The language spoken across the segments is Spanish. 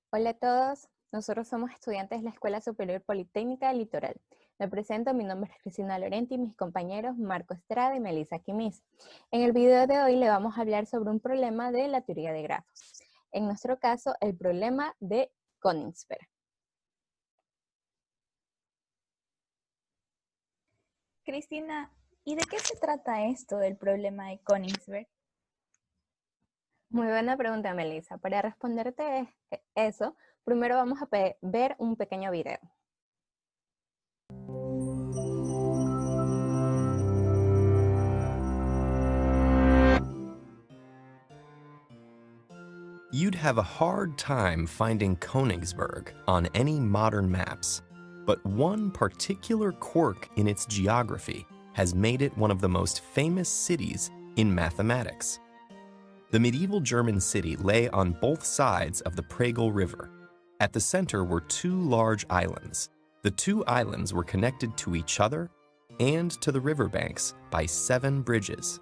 Hola a todos, nosotros somos estudiantes de la Escuela Superior Politécnica del Litoral. Me presento, mi nombre es Cristina Lorenti y mis compañeros Marco Estrada y Melissa Quimis. En el video de hoy le vamos a hablar sobre un problema de la teoría de grafos. En nuestro caso, el problema de Königsberg. Cristina, ¿y de qué se trata esto del problema de Königsberg? Muy buena pregunta, Melissa. Para responderte eso, primero vamos a ver un pequeño video. You'd have a hard time finding Königsberg on any modern maps, but one particular quirk in its geography has made it one of the most famous cities in mathematics. The medieval German city lay on both sides of the Pregel River. At the center were two large islands. The two islands were connected to each other and to the riverbanks by 7 bridges.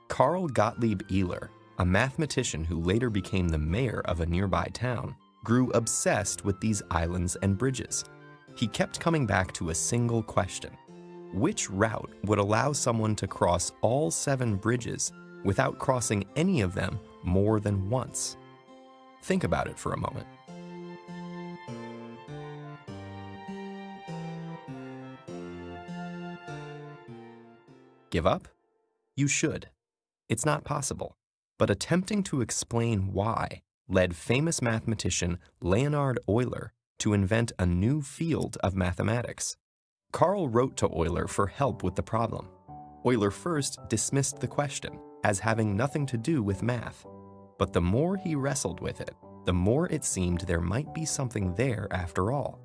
Carl Gottlieb Euler, a mathematician who later became the mayor of a nearby town, grew obsessed with these islands and bridges. He kept coming back to a single question: which route would allow someone to cross all 7 bridges without crossing any of them more than once? Think about it for a moment. Give up? You should. It's not possible. But attempting to explain why led famous mathematician Leonhard Euler to invent a new field of mathematics. Carl wrote to Euler for help with the problem. Euler first dismissed the question as having nothing to do with math, but the more he wrestled with it, the more it seemed there might be something there after all.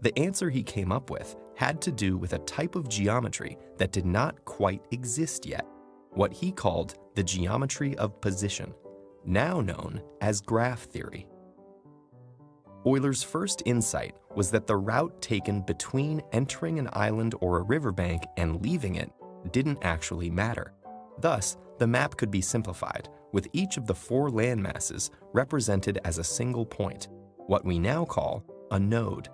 The answer he came up with had to do with a type of geometry that did not quite exist yet, what he called the geometry of position, now known as graph theory. Euler's first insight was that the route taken between entering an island or a riverbank and leaving it didn't actually matter. Thus, the map could be simplified, with each of the 4 landmasses represented as a single point, what we now call a node,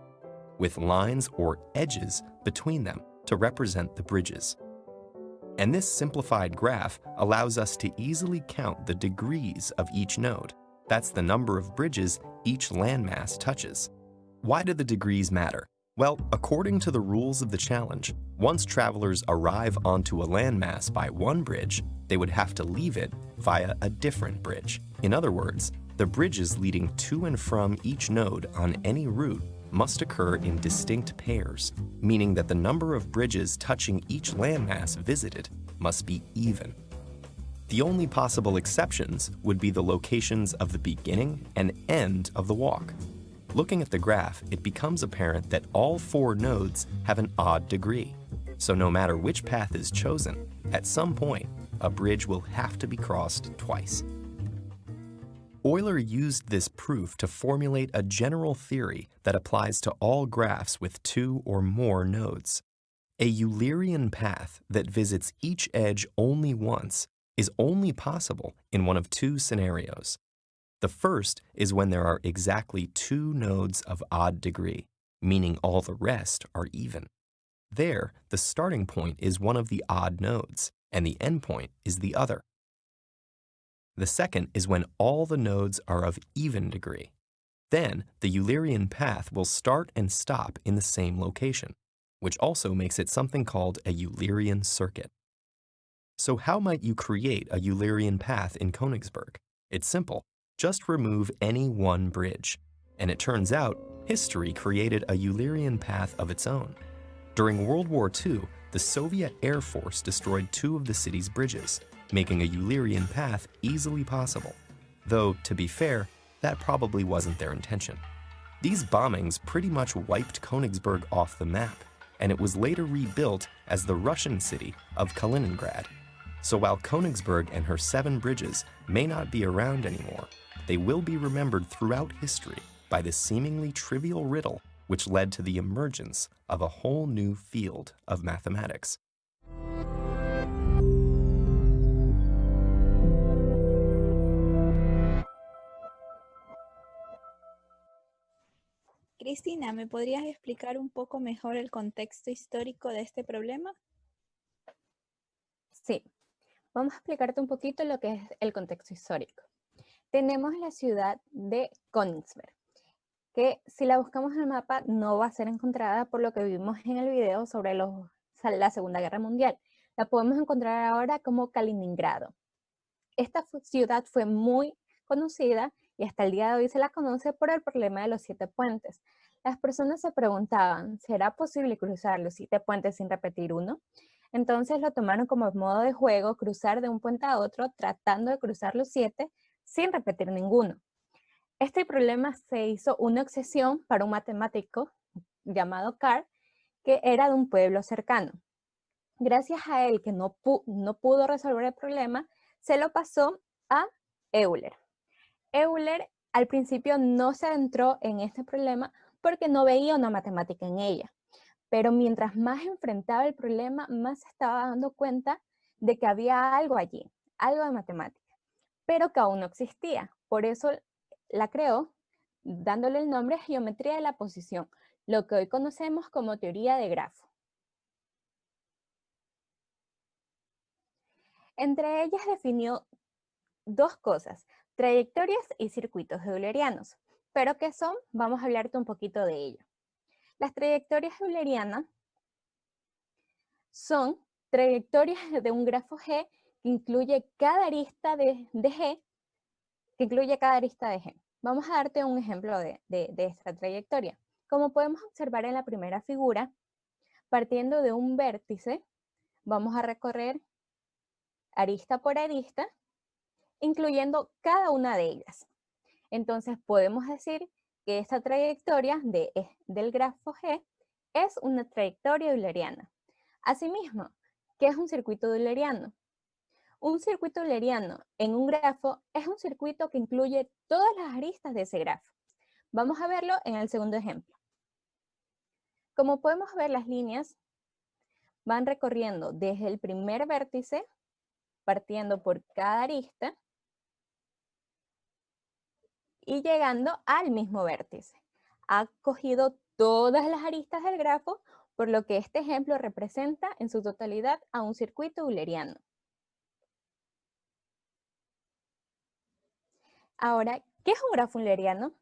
with lines or edges between them to represent the bridges. And this simplified graph allows us to easily count the degrees of each node. That's the number of bridges each landmass touches. Why do the degrees matter? Well, according to the rules of the challenge, once travelers arrive onto a landmass by one bridge, they would have to leave it via a different bridge. In other words, the bridges leading to and from each node on any route must occur in distinct pairs, meaning that the number of bridges touching each landmass visited must be even. The only possible exceptions would be the locations of the beginning and end of the walk. Looking at the graph, it becomes apparent that all 4 nodes have an odd degree. So no matter which path is chosen, at some point, a bridge will have to be crossed twice. Euler used this proof to formulate a general theory that applies to all graphs with 2 or more nodes. A Eulerian path that visits each edge only once is only possible in one of 2 scenarios. The first is when there are exactly 2 nodes of odd degree, meaning all the rest are even. There, the starting point is one of the odd nodes, and the endpoint is the other. The second is when all the nodes are of even degree. Then, the Eulerian path will start and stop in the same location, which also makes it something called a Eulerian circuit. So how might you create a Eulerian path in Königsberg? It's simple. Just remove any one bridge. And it turns out, history created a Eulerian path of its own. During World War II, the Soviet Air Force destroyed 2 of the city's bridges, making a Eulerian path easily possible. Though, to be fair, that probably wasn't their intention. These bombings pretty much wiped Königsberg off the map, and it was later rebuilt as the Russian city of Kaliningrad. So while Königsberg and her 7 bridges may not be around anymore, they will be remembered throughout history by this seemingly trivial riddle which led to the emergence of a whole new field of mathematics. Cristina, ¿me podrías explicar un poco mejor el contexto histórico de este problema? Sí, vamos a explicarte un poquito lo que es el contexto histórico. Tenemos la ciudad de Königsberg, que si la buscamos en el mapa no va a ser encontrada por lo que vimos en el video sobre la Segunda Guerra Mundial. La podemos encontrar ahora como Kaliningrado. Esta ciudad fue muy conocida y hasta el día de hoy se la conoce por el problema de los 7 puentes. Las personas se preguntaban, ¿será posible cruzar los 7 puentes sin repetir uno? Entonces lo tomaron como modo de juego cruzar de un puente a otro tratando de cruzar los 7 sin repetir ninguno. Este problema se hizo una obsesión para un matemático llamado Carl, que era de un pueblo cercano. Gracias a él, que no pudo resolver el problema, se lo pasó a Euler. Euler al principio no se adentró en este problema porque no veía una matemática en ella. Pero mientras más enfrentaba el problema, más se estaba dando cuenta de que había algo allí, algo de matemática, pero que aún no existía. Por eso la creó, dándole el nombre geometría de la posición, lo que hoy conocemos como teoría de grafo. Entre ellas definió dos cosas, trayectorias y circuitos eulerianos. ¿Pero qué son? Vamos a hablarte un poquito de ello. Las trayectorias eulerianas son trayectorias de un grafo G que incluye cada arista de G, Vamos a darte un ejemplo de esta trayectoria. Como podemos observar en la primera figura, partiendo de un vértice, vamos a recorrer arista por arista, incluyendo cada una de ellas. Entonces podemos decir que esta trayectoria del grafo G es una trayectoria euleriana. Asimismo, ¿qué es un circuito euleriano? Un circuito euleriano en un grafo es un circuito que incluye todas las aristas de ese grafo. Vamos a verlo en el segundo ejemplo. Como podemos ver, las líneas van recorriendo desde el primer vértice, partiendo por cada arista, y llegando al mismo vértice. Ha cogido todas las aristas del grafo, por lo que este ejemplo representa en su totalidad a un circuito euleriano. Ahora, ¿qué es un grafo euleriano?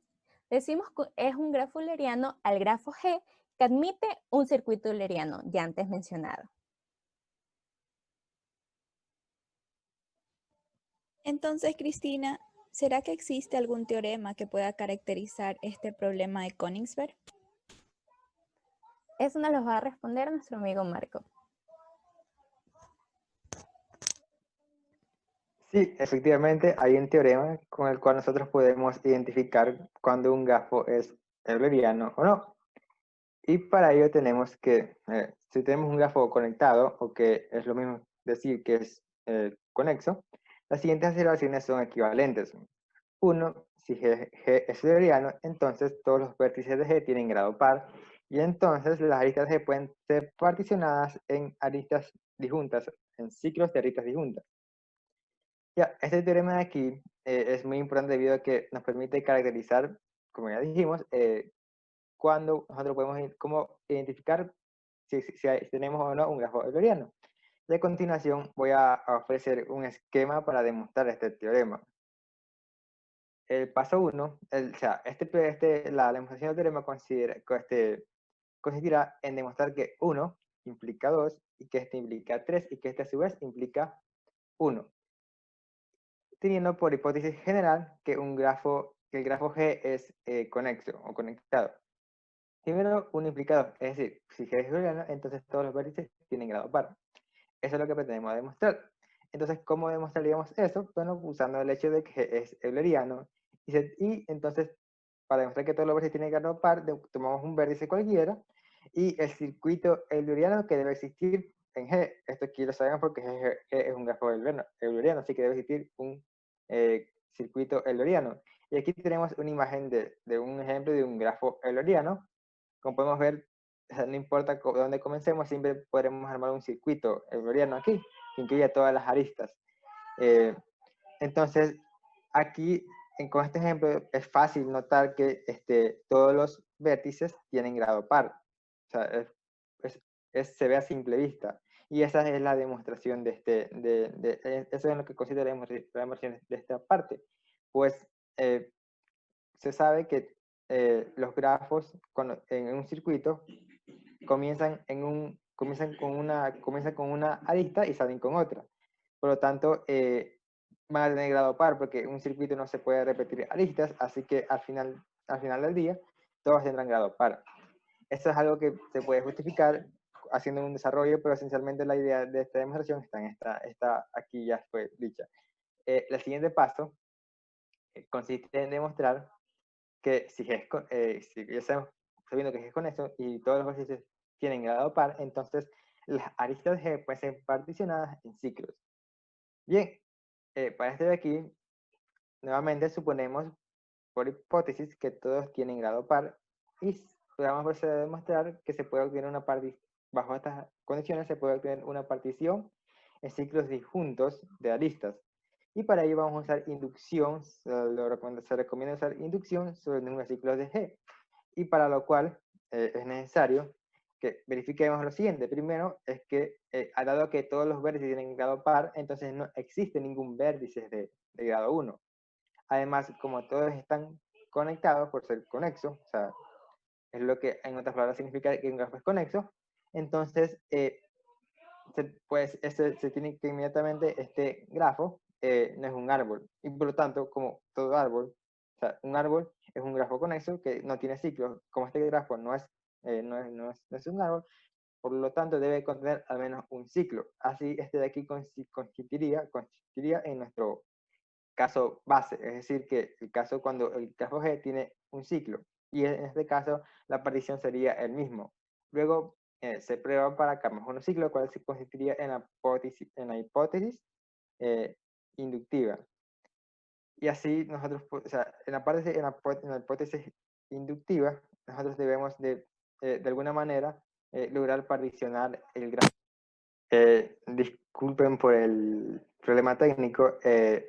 Decimos que es un grafo euleriano al grafo G que admite un circuito euleriano, ya antes mencionado. Entonces, Cristina, ¿será que existe algún teorema que pueda caracterizar este problema de Königsberg? Eso nos lo va a responder nuestro amigo Marco. Sí, efectivamente hay un teorema con el cual nosotros podemos identificar cuando un grafo es euleriano o no. Y para ello tenemos que, si tenemos un grafo conectado, o que es lo mismo decir que es conexo, las siguientes observaciones son equivalentes. Uno, si G es euleriano, entonces todos los vértices de G tienen grado par, y entonces las aristas de G pueden ser particionadas en aristas disjuntas, en ciclos de aristas disjuntas. Ya, este teorema de aquí es muy importante debido a que nos permite caracterizar, como ya dijimos, cuando nosotros podemos cómo identificar si tenemos o no un grafo euleriano. Y a continuación voy a ofrecer un esquema para demostrar este teorema. El paso 1, la demostración del teorema consistirá en demostrar que 1 implica 2, y que este implica 3, y que este a su vez implica 1. Teniendo por hipótesis general que el grafo G es conexo o conectado. Primero, un implicador, es decir, si G es euleriano, entonces todos los vértices tienen grado par. Eso es lo que pretendemos demostrar. Entonces, ¿cómo demostraríamos eso? Bueno, usando el hecho de que G es euleriano. Y entonces, para demostrar que todos los vértices tienen grado par, tomamos un vértice cualquiera y el circuito euleriano que debe existir en G. Esto aquí lo sabemos porque G es un grafo euleriano, así que debe existir un circuito euleriano. Y aquí tenemos una imagen de un ejemplo de un grafo euleriano. Como podemos ver, no importa dónde comencemos, siempre podremos armar un circuito euleriano aquí, que incluya todas las aristas. Entonces, aquí con este ejemplo es fácil notar que todos los vértices tienen grado par. O sea, se ve a simple vista. Y esa es la demostración eso es lo que consideramos la demostración de esta parte. Pues se sabe que los grafos en un circuito comienzan con una arista y salen con otra. Por lo tanto, van a tener grado par porque un circuito no se puede repetir aristas, así que al final del día todos tendrán grado par. Esto es algo que se puede justificar haciendo un desarrollo, pero esencialmente la idea de esta demostración está aquí, ya fue dicha. El siguiente paso consiste en demostrar que si ya sabemos, sabiendo que G es conexo y todos los vértices tienen grado par, entonces las aristas de G pueden ser particionadas en ciclos. Bien, para este de aquí, nuevamente suponemos por hipótesis que todos tienen grado par y vamos a proceder a demostrar que se puede obtener bajo estas condiciones se puede obtener una partición en ciclos disjuntos de aristas. Y para ello vamos a usar inducción, se recomienda usar inducción sobre el número de ciclos de G. Y para lo cual es necesario que verifiquemos lo siguiente. Primero es que, dado que todos los vértices tienen grado par, entonces no existe ningún vértice de grado 1. Además, como todos están conectados por ser conexo, o sea, es lo que en otras palabras significa que un grafo es conexo, entonces se tiene que inmediatamente este grafo no es un árbol. Y por lo tanto, como todo árbol, o sea, un árbol es un grafo conexo que no tiene ciclos. Como este grafo no es un árbol, por lo tanto debe contener al menos un ciclo. Así este de aquí consistiría en nuestro caso base, es decir, que el caso cuando el grafo G tiene un ciclo, y en este caso la partición sería el mismo. Luego se prueba para camas un ciclo, cual se consistiría en la hipótesis inductiva. Y así nosotros, o sea, en la hipótesis inductiva, nosotros debemos de alguna manera lograr particionar el grafo. Disculpen por el problema técnico.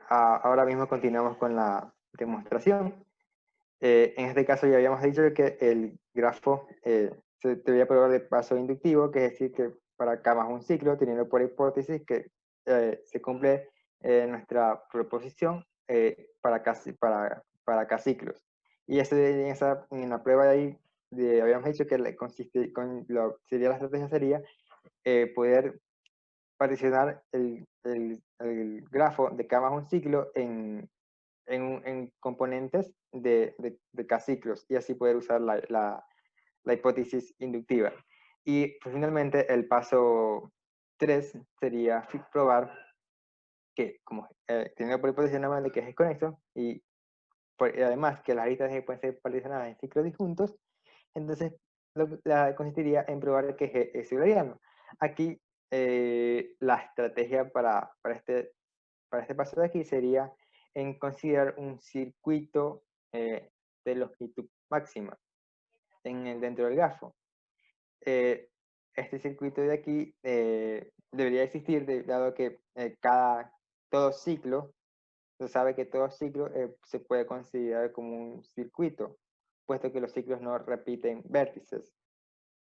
Ahora mismo continuamos con la demostración. En este caso ya habíamos dicho que el grafo se debía probar de paso inductivo, que es decir, que para K más un ciclo, teniendo por hipótesis que se cumple nuestra proposición para K ciclos. Y en la prueba de ahí habíamos dicho que la estrategia sería poder particionar el grafo de K más un ciclo en componentes de K ciclos y así poder usar la hipótesis inductiva. Y pues, finalmente el paso 3 sería probar que, como teniendo por hipótesis nuevamente que es conexo y además que las aristas G pueden ser particionadas en ciclos disjuntos, entonces consistiría en probar que G es euleriano. Aquí la estrategia para este paso de aquí sería en considerar un circuito de longitud máxima dentro del grafo. Este circuito de aquí debería existir dado que todo ciclo, se sabe que todo ciclo se puede considerar como un circuito, puesto que los ciclos no repiten vértices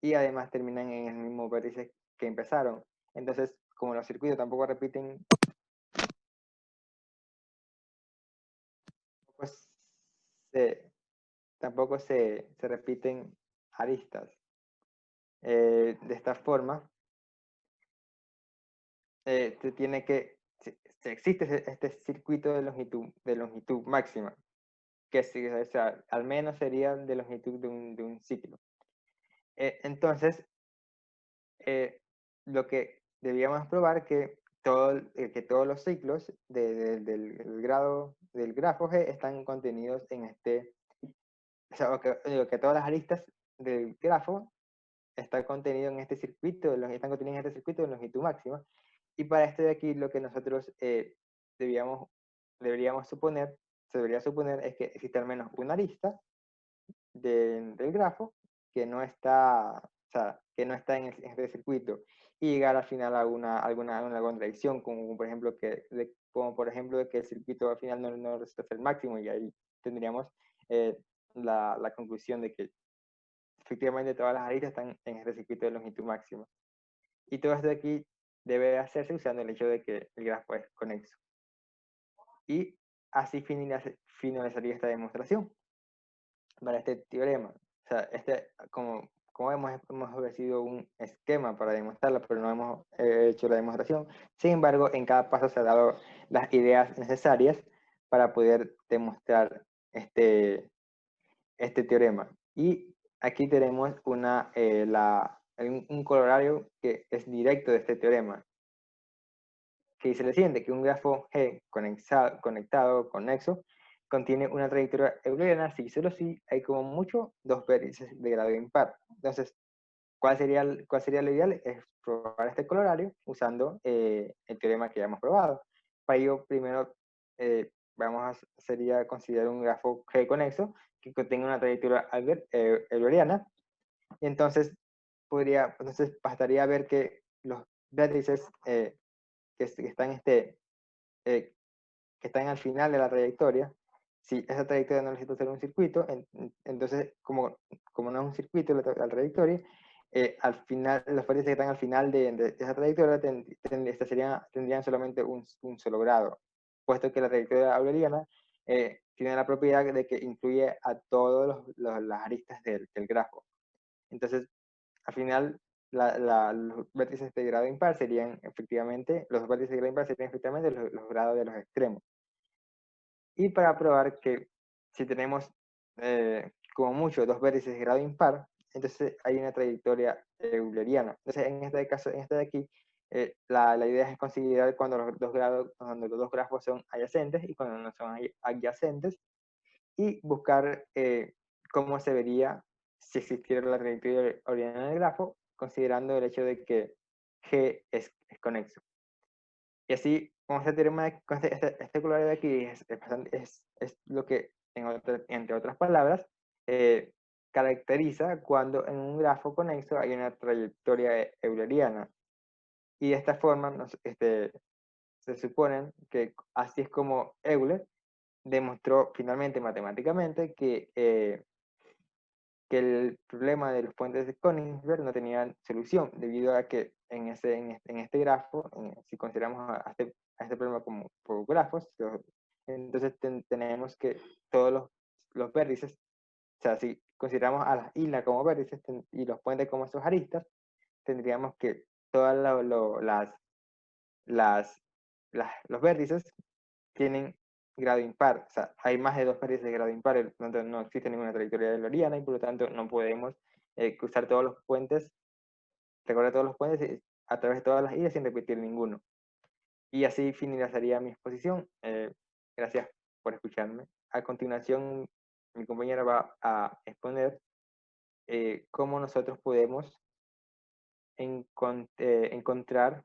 y además terminan en el mismo vértice que empezaron. Entonces, como los circuitos tampoco repiten, pues tampoco se repiten aristas. De esta forma, existe este circuito de longitud máxima, que o sea, al menos sería de longitud de un ciclo. Entonces, lo que debíamos probar que todos los ciclos del grafo G están contenidos en o sea, que todas las aristas del grafo están contenidas en este circuito, de longitud máxima. Y para esto de aquí, lo que nosotros deberíamos suponer, se debería suponer es que existe al menos una arista del grafo que no está, o sea, que no está en este circuito y llegar al final a alguna contradicción, como por ejemplo que como por ejemplo de que el circuito al final no resulta ser el máximo, y ahí tendríamos la conclusión de que efectivamente todas las aristas están en este circuito de longitud máxima. Y todo esto de aquí debe hacerse usando el hecho de que el grafo es conexo. Y así finalizaría esta demostración para este teorema. O sea, como hemos ofrecido un esquema para demostrarlo, pero no hemos hecho la demostración. Sin embargo, en cada paso se han dado las ideas necesarias para poder demostrar este teorema. Y aquí tenemos un corolario que es directo de este teorema, que dice lo siguiente, que un grafo G conectado, conexo, contiene una trayectoria euleriana si solo si hay como mucho dos vértices de grado impar. Entonces, ¿cuál sería lo ideal? Es probar este corolario usando el teorema que ya hemos probado. Para ello, primero sería considerar un grafo G conexo que contenga una trayectoria euleriana. Y entonces, bastaría ver que los vértices que están al final de la trayectoria, si esa trayectoria no necesita ser un circuito, entonces como no es un circuito la trayectoria, al final, los vértices que están al final de esa trayectoria tendrían solamente un solo grado, puesto que la trayectoria euleriana tiene la propiedad de que incluye a todas las aristas del grafo. Entonces, al final, los vértices de grado impar serían efectivamente, los grados de los extremos. Y para probar que si tenemos como mucho dos vértices de grado impar, entonces hay una trayectoria euleriana. Entonces, en este caso, en este de aquí, la idea es considerar cuando los dos grafos son adyacentes y cuando no son adyacentes, y buscar cómo se vería si existiera la trayectoria euleriana del grafo, considerando el hecho de que G es conexo. Y así, con este teorema, con este corolario de aquí, es lo que, entre otras palabras, caracteriza cuando en un grafo conexo hay una trayectoria euleriana. Y de esta forma se supone que así es como Euler demostró finalmente matemáticamente que el problema de los puentes de Königsberg no tenía solución, debido a que en este grafo, si consideramos a este problema como por grafos, entonces tenemos que todos los vértices, o sea, si consideramos a las islas como vértices y los puentes como sus aristas, tendríamos que todas los vértices tienen grado impar, o sea, hay más de dos vértices de grado impar, por lo tanto no existe ninguna trayectoria euleriana y por lo tanto no podemos cruzar todos los puentes, recorrer todos los puentes a través de todas las islas sin repetir ninguno. Y así finalizaría mi exposición. Gracias por escucharme. A continuación, mi compañera va a exponer cómo nosotros podemos encontrar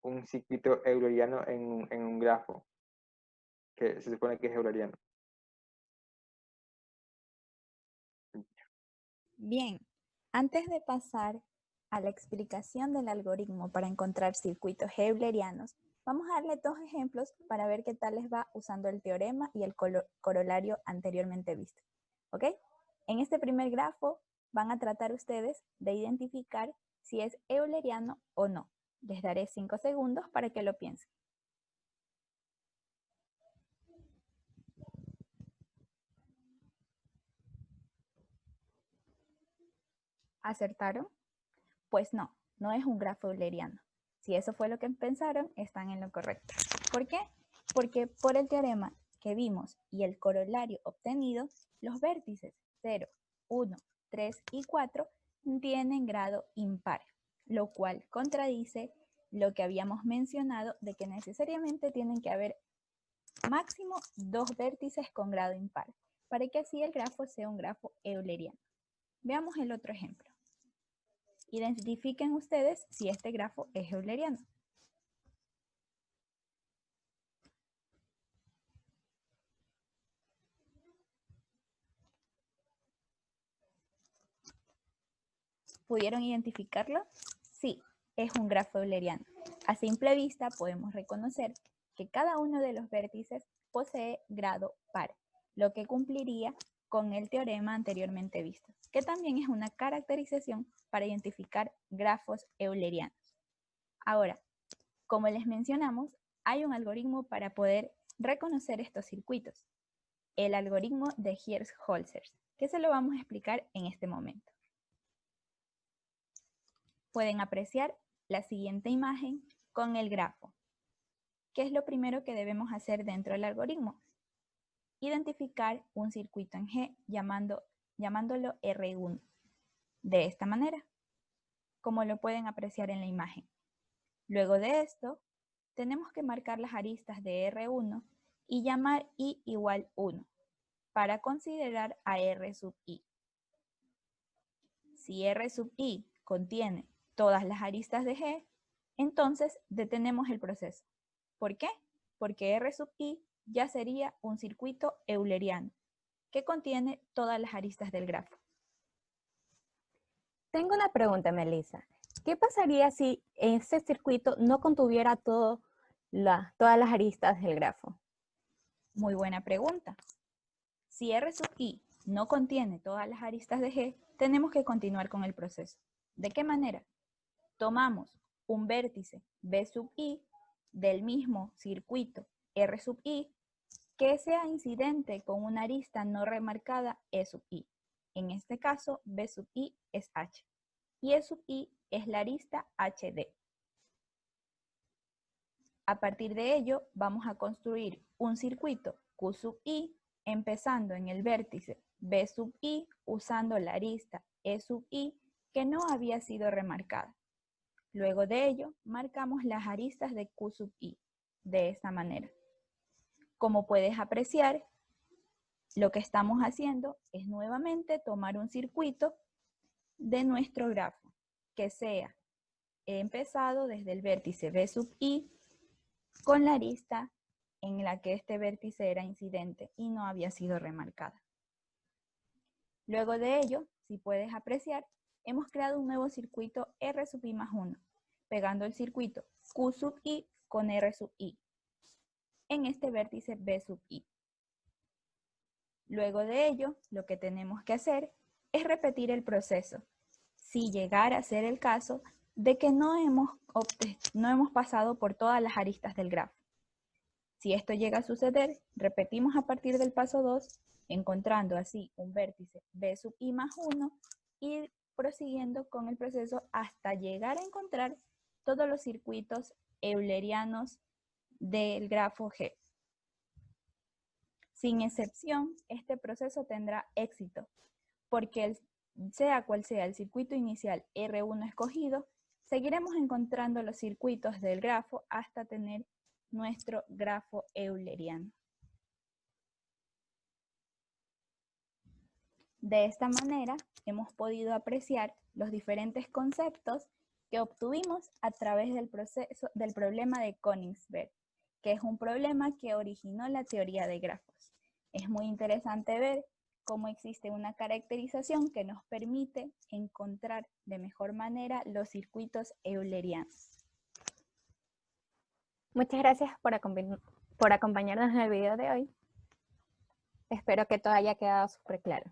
un circuito euleriano en un grafo, que se supone que es euleriano. Bien, antes de pasar a la explicación del algoritmo para encontrar circuitos eulerianos, vamos a darle dos ejemplos para ver qué tal les va usando el teorema y el corolario anteriormente visto. ¿Ok? En este primer grafo van a tratar ustedes de identificar si es euleriano o no. Les daré 5 segundos para que lo piensen. ¿Acertaron? Pues no, no es un grafo euleriano. Si eso fue lo que pensaron, están en lo correcto. ¿Por qué? Porque por el teorema que vimos y el corolario obtenido, los vértices 0, 1, 3 y 4 tienen grado impar, lo cual contradice lo que habíamos mencionado de que necesariamente tienen que haber máximo dos vértices con grado impar, para que así el grafo sea un grafo euleriano. Veamos el otro ejemplo. Identifiquen ustedes si este grafo es euleriano. ¿Pudieron identificarlo? Sí, es un grafo euleriano. A simple vista podemos reconocer que cada uno de los vértices posee grado par, lo que cumpliría con el teorema anteriormente visto, que también es una caracterización para identificar grafos eulerianos. Ahora, como les mencionamos, hay un algoritmo para poder reconocer estos circuitos, el algoritmo de Hirsch-Holzer, que se lo vamos a explicar en este momento. Pueden apreciar la siguiente imagen con el grafo. ¿Qué es lo primero que debemos hacer dentro del algoritmo? Identificar un circuito en G llamándolo R1. De esta manera, como lo pueden apreciar en la imagen. Luego de esto, tenemos que marcar las aristas de R1 y llamar I igual 1 para considerar a R sub I. Si R sub I contiene todas las aristas de G, entonces detenemos el proceso. ¿Por qué? Porque R sub I ya sería un circuito euleriano que contiene todas las aristas del grafo. Tengo una pregunta, Melissa. ¿Qué pasaría si este circuito no contuviera todas las aristas del grafo? Muy buena pregunta. Si R sub I no contiene todas las aristas de G, tenemos que continuar con el proceso. ¿De qué manera? Tomamos un vértice B sub I del mismo circuito R sub I que sea incidente con una arista no remarcada E sub I. En este caso, B sub I es H y E sub I es la arista HD. A partir de ello, vamos a construir un circuito Q sub I empezando en el vértice B sub I usando la arista E sub I que no había sido remarcada. Luego de ello, marcamos las aristas de Q sub I de esta manera. Como puedes apreciar, lo que estamos haciendo es nuevamente tomar un circuito de nuestro grafo que sea empezado desde el vértice B sub I con la arista en la que este vértice era incidente y no había sido remarcada. Luego de ello, si puedes apreciar, hemos creado un nuevo circuito R sub I más 1, pegando el circuito Q sub I con R sub I en este vértice B sub I. Luego de ello, lo que tenemos que hacer es repetir el proceso, si llegara a ser el caso de que no hemos pasado por todas las aristas del grafo. Si esto llega a suceder, repetimos a partir del paso 2, encontrando así un vértice B sub I más 1 y prosiguiendo con el proceso hasta llegar a encontrar todos los circuitos eulerianos del grafo G. Sin excepción, este proceso tendrá éxito, porque sea cual sea el circuito inicial R1 escogido, seguiremos encontrando los circuitos del grafo hasta tener nuestro grafo euleriano. De esta manera, hemos podido apreciar los diferentes conceptos que obtuvimos a través del problema de Königsberg, que es un problema que originó la teoría de grafos. Es muy interesante ver cómo existe una caracterización que nos permite encontrar de mejor manera los circuitos eulerianos. Muchas gracias por acompañarnos en el video de hoy. Espero que todo haya quedado súper claro.